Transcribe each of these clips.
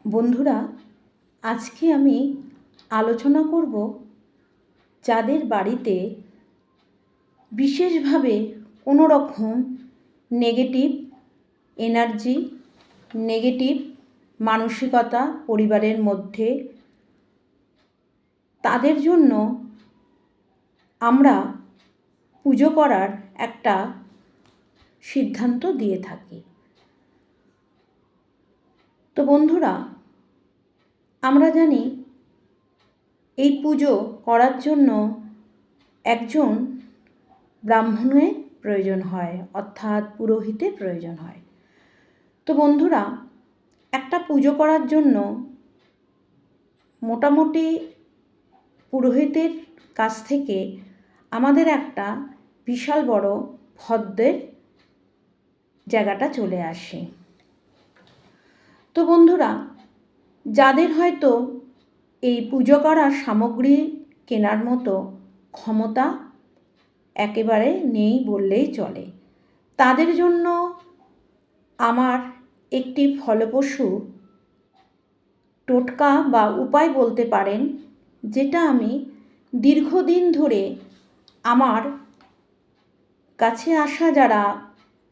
বন্ধুরা, আজকে আমি আলোচনা করব যাদের বাড়িতে বিশেষভাবে কোনো রকম নেগেটিভ এনার্জি, নেগেটিভ মানসিকতা পরিবারের মধ্যে, তাদের জন্য আমরা পুজো করার একটা সিদ্ধান্ত দিয়ে থাকি। তো বন্ধুরা, আমরা জানি এই পুজো করার জন্য একজন ব্রাহ্মণের প্রয়োজন হয়, অর্থাৎ পুরোহিতের প্রয়োজন হয়। তো বন্ধুরা, একটা পুজো করার জন্য মোটামুটি পুরোহিতের কাছ থেকে আমাদের একটা বিশাল বড় ফর্দের জায়গাটা চলে আসে। তো বন্ধুরা, যাদের হয়তো এই পুজো করার সামগ্রী কেনার মতো ক্ষমতা একেবারে নেই বললেই চলে, তাদের জন্য আমার একটি ফলপ্রসূ টোটকা বা উপায় বলতে পারেন, যেটা আমি দীর্ঘদিন ধরে আমার কাছে আসা যারা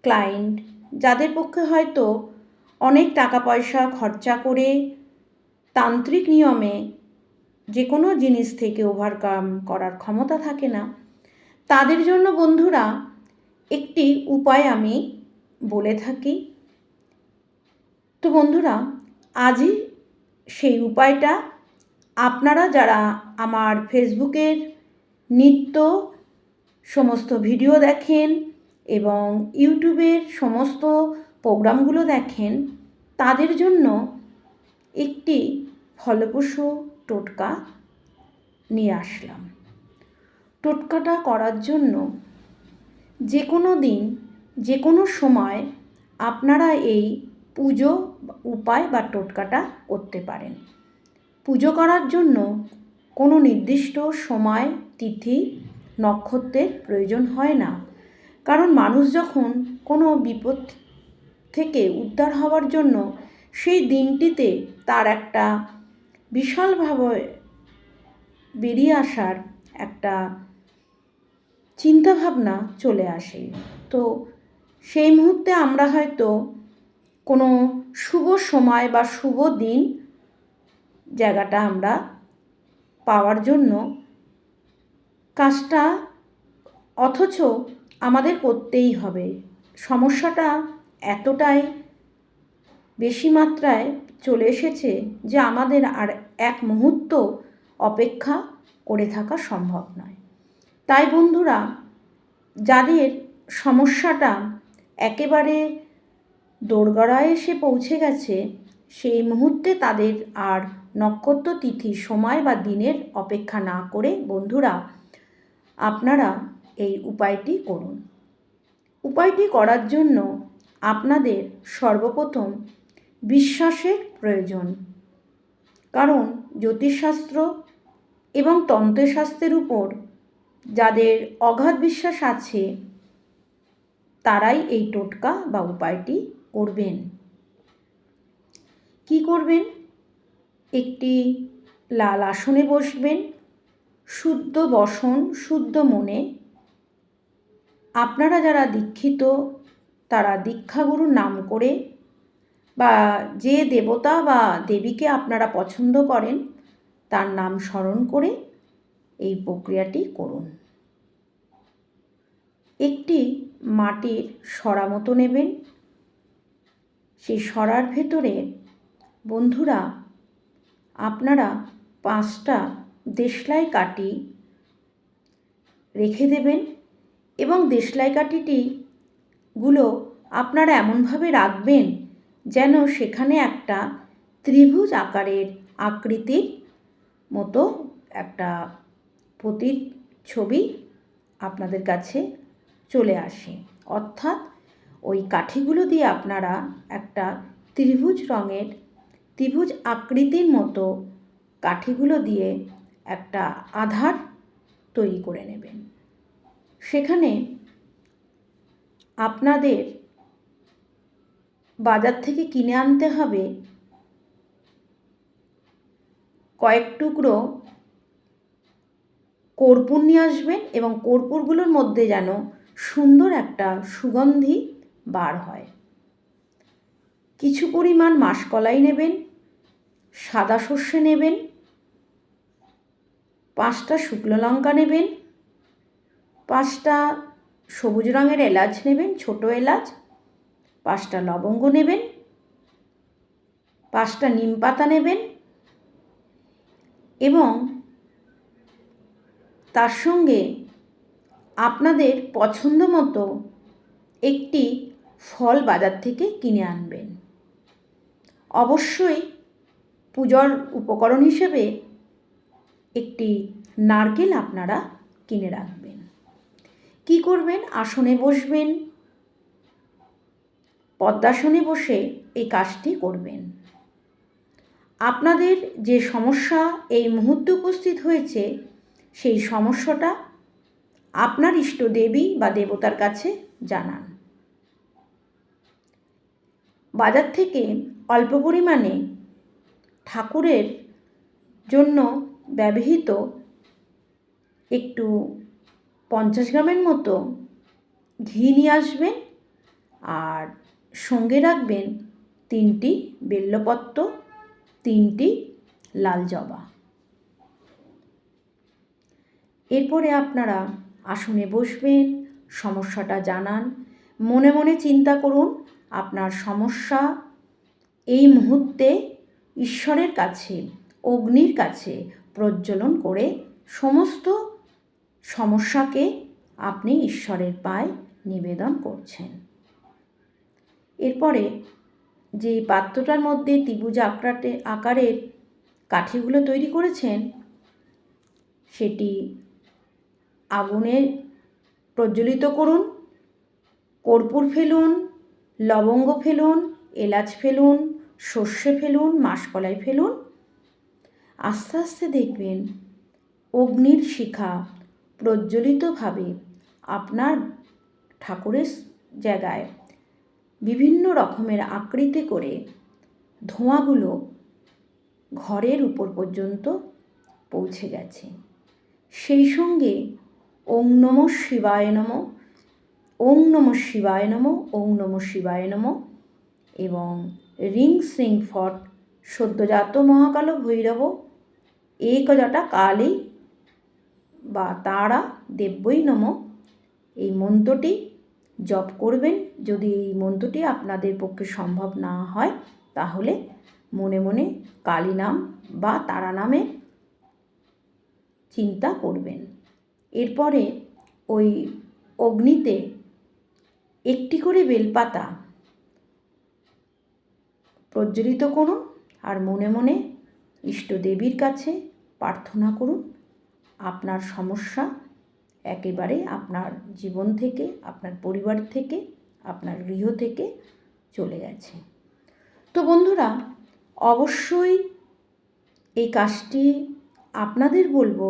ক্লায়েন্ট, যাদের পক্ষে হয়তো অনেক টাকা পয়সা খরচা করে তান্ত্রিক নিয়মে যে কোনো জিনিস থেকে ওভারকাম করার ক্ষমতা থাকে না, তাদের জন্য বন্ধুরা একটি উপায় আমি বলে থাকি। তো বন্ধুরা, আজই সেই উপায়টা আপনারা যারা আমার ফেসবুকের নিত্য সমস্ত ভিডিও দেখেন এবং ইউটিউবের সমস্ত প্রোগ্রামগুলো দেখেন, তাদের জন্য একটি ফলপ্রসূ টোটকা নিয়ে আসলাম। টোটকাটা করার জন্য যে কোনো দিন, যে কোনো সময় আপনারা এই পুজো উপায় বা টোটকাটা করতে পারেন। পুজো করার জন্য কোনো নির্দিষ্ট সময়, তিথি, নক্ষত্রের প্রয়োজন হয় না। কারণ মানুষ যখন কোনো বিপদ থেকে উদ্ধার হওয়ার জন্য সেই দিনটিতে তার একটা বিশালভাবে বেরিয়ে আসার একটা চিন্তাভাবনা চলে আসে, তো সেই মুহূর্তে আমরা হয়তো কোনো শুভ সময় বা শুভ দিন জায়গাটা আমরা পাওয়ার জন্য কাজটা অথচ আমাদের করতেই হবে। সমস্যাটা এতটাই বেশি মাত্রায় চলে এসেছে যে আমাদের আর এক মুহূর্ত অপেক্ষা করে থাকা সম্ভব নয়। তাই বন্ধুরা, যাদের সমস্যাটা একেবারে দোরগোড়ায় এসে পৌঁছে গেছে, সেই মুহূর্তে তাদের আর নক্ষত্র, তিথি, সময় বা দিনের অপেক্ষা না করে বন্ধুরা আপনারা এই উপায়টি করুন। উপায়টি করার জন্য আপনাদের সর্বপ্রথম বিশ্বাসের প্রয়োজন। কারণ জ্যোতিষশাস্ত্র এবং তন্ত্রশাস্ত্রের উপর যাদের অগাধ বিশ্বাস আছে, তারাই এই টোটকা বা উপায়টি করবেন। কি করবেন? একটি লাল আসনে বসবেন, শুদ্ধ বসন, শুদ্ধ মনে। আপনারা যারা দীক্ষিত, তারা দীক্ষাগুরুর নাম করে বা যে দেবতা বা দেবীকে আপনারা পছন্দ করেন তার নাম স্মরণ করে এই প্রক্রিয়াটি করুন। একটি মাটির সরা মতো নেবেন। সেই সরার ভেতরে বন্ধুরা আপনারা 5টা দেশলাই কাঠি রেখে দেবেন এবং দেশলাই কাঠিগুলো আপনারা এমনভাবে রাখবেন যেন সেখানে একটা ত্রিভুজ আকারের আকৃতির মতো একটা প্রতিচ্ছবি আপনাদের কাছে চলে আসে। অর্থাৎ ওই কাঠিগুলো দিয়ে আপনারা একটা ত্রিভুজ আকৃতির মতো কাঠিগুলো দিয়ে একটা আধার তৈরি করে নেবেন। সেখানে আপনাদের বাজার থেকে কিনে আনতে হবে কয়েক টুকরো কর্পূর নিয়ে আসবেন এবং কর্পূরগুলোর মধ্যে যেন সুন্দর একটা সুগন্ধি বার হয়। কিছু পরিমাণ মাসকলাই নেবেন, সাদা সর্ষে নেবেন, 5টা শুকনো লঙ্কা নেবেন, 5টা সবুজ রঙের এলাচ নেবেন, ছোট এলাচ, 5টা লবঙ্গ নেবেন, 5টা নিম পাতা নেবেন এবং তার সঙ্গে আপনাদের পছন্দ মতো একটি ফল বাজার থেকে কিনে আনবেন। অবশ্যই পূজার উপকরণ হিসেবে একটি নারকেল আপনারা কিনে রাখবেন। কি করবেন? আসনে বসবেন, পদ্মাসনে বসে এই কাজটি করবেন। আপনাদের যে সমস্যা এই মুহূর্তে উপস্থিত হয়েছে সেই সমস্যাটা আপনার ইষ্ট দেবী বা দেবতার কাছে জানান। বাজার থেকে অল্প পরিমাণে ঠাকুরের জন্য ব্যবহৃত একটু 50 গ্রামের মতো ঘি নিয়ে আসবেন আর সঙ্গে রাখবেন 3টি বেলপত্র, 3টি লাল জবা। এরপরে আপনারা আসনে বসবেন, সমস্যাটা জানান, মনে মনে চিন্তা করুন আপনার সমস্যা এই মুহূর্তে ঈশ্বরের কাছে, অগ্নির কাছে প্রজ্বলন করে সমস্ত সমস্যাকে আপনি ঈশ্বরের পায়ে নিবেদন করছেন। এরপরে যে পাত্রটার মধ্যে ত্রিভুজ আকারের কাঠিগুলো তৈরি করেছেন সেটি আগুনে প্রজ্বলিত করুন, কর্পূর ফেলুন, লবঙ্গ ফেলুন, এলাচ ফেলুন, সর্ষে ফেলুন, মাসকলাই ফেলুন। আস্তে আস্তে দেখবেন অগ্নির শিখা প্রজ্বলিতভাবে আপনার ঠাকুরের জায়গায় বিভিন্ন রকমের আকৃতি করে ধোঁয়াগুলো ঘরের উপর পর্যন্ত পৌঁছে গেছে। সেই সঙ্গে ওং নমঃ শিবায় নমঃ, ওং নমঃ শিবায় নমঃ, ওং নমঃ শিবায় নমঃ এবং রিং শ্রিং ফট সদ্যজাত মহাকাল ভৈরব একজটা কালী বা তারা দেব্যই নমঃ এই মন্ত্রটি জপ করবেন। যদি এই মন্ত্রটি আপনাদের পক্ষে সম্ভব না হয় তাহলে মনে মনে কালী নাম বা তারা নামে চিন্তা করবেন। এরপরে ওই অগ্নিতে একটি করে বেলপাতা প্রজ্বলিত করুন আর মনে মনে ইষ্ট দেবীর কাছে প্রার্থনা করুন আপনার সমস্যা একেবারে আপনার জীবন থেকে, আপনার পরিবার থেকে, আপনার গৃহ থেকে চলে গেছে। তো বন্ধুরা, অবশ্যই এই কাজটি আপনাদের বলবো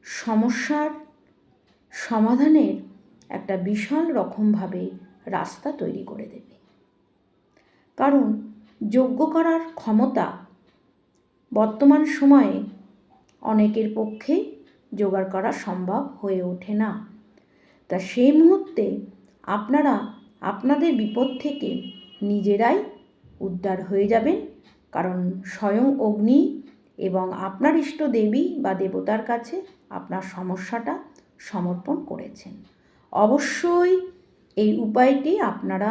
সমস্যার সমাধানের একটা বিশাল রকমভাবে রাস্তা তৈরি করে দেবে। কারণ যজ্ঞ করার ক্ষমতা বর্তমান সময়ে অনেকের পক্ষে জোগাড় করা সম্ভব হয়ে ওঠে না। তা সেই মুহূর্তে আপনারা আপনাদের বিপদ থেকে নিজেরাই উদ্ধার হয়ে যাবেন, কারণ স্বয়ং অগ্নি এবং আপনার ইষ্ট দেবী বা দেবতার কাছে আপনার সমস্যাটা সমর্পণ করেছেন। অবশ্যই এই উপায়টি আপনারা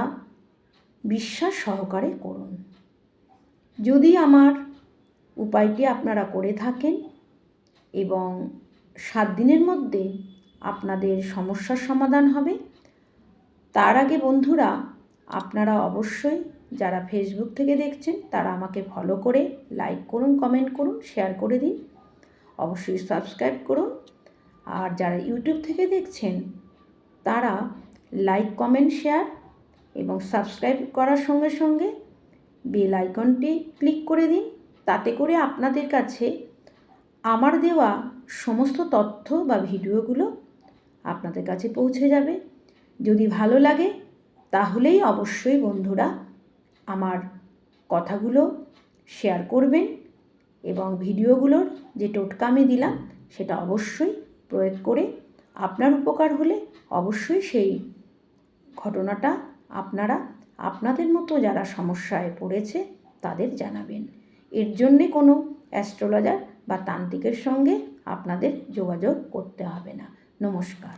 বিশ্বাস সহকারে করুন। যদি আমার উপায়টি আপনারা করে থাকেন এবং 7 দিনের মধ্যে আপনাদের সমস্যার সমাধান হবে, তার আগে বন্ধুরা আপনারা অবশ্যই যারা ফেসবুক থেকে দেখছেন তারা আমাকে ফলো করে লাইক করুন, কমেন্ট করুন, শেয়ার করে দিন, অবশ্যই সাবস্ক্রাইব করুন। আর যারা ইউটিউব থেকে দেখছেন তারা লাইক, কমেন্ট, শেয়ার এবং সাবস্ক্রাইব করার সঙ্গে সঙ্গে বেল আইকনটি ক্লিক করে দিন। তাতে করে আপনাদের কাছে আমার দেওয়া সমস্ত তথ্য বা ভিডিওগুলো আপনাদের কাছে পৌঁছে যাবে। যদি ভালো লাগে তাহলেই অবশ্যই বন্ধুরা আমার কথাগুলো শেয়ার করবেন এবং ভিডিওগুলোর যে টোটকা আমি দিলাম সেটা অবশ্যই প্রয়োগ করে আপনার উপকার হলে অবশ্যই সেই ঘটনাটা আপনারা আপনাদের মতো যারা সমস্যায় পড়েছে তাদের জানাবেন। এর জন্যে কোনো অ্যাস্ট্রোলজার বা তান্ত্রিকের সঙ্গে আপনাদের যোগাযোগ করতে হবে না। নমস্কার।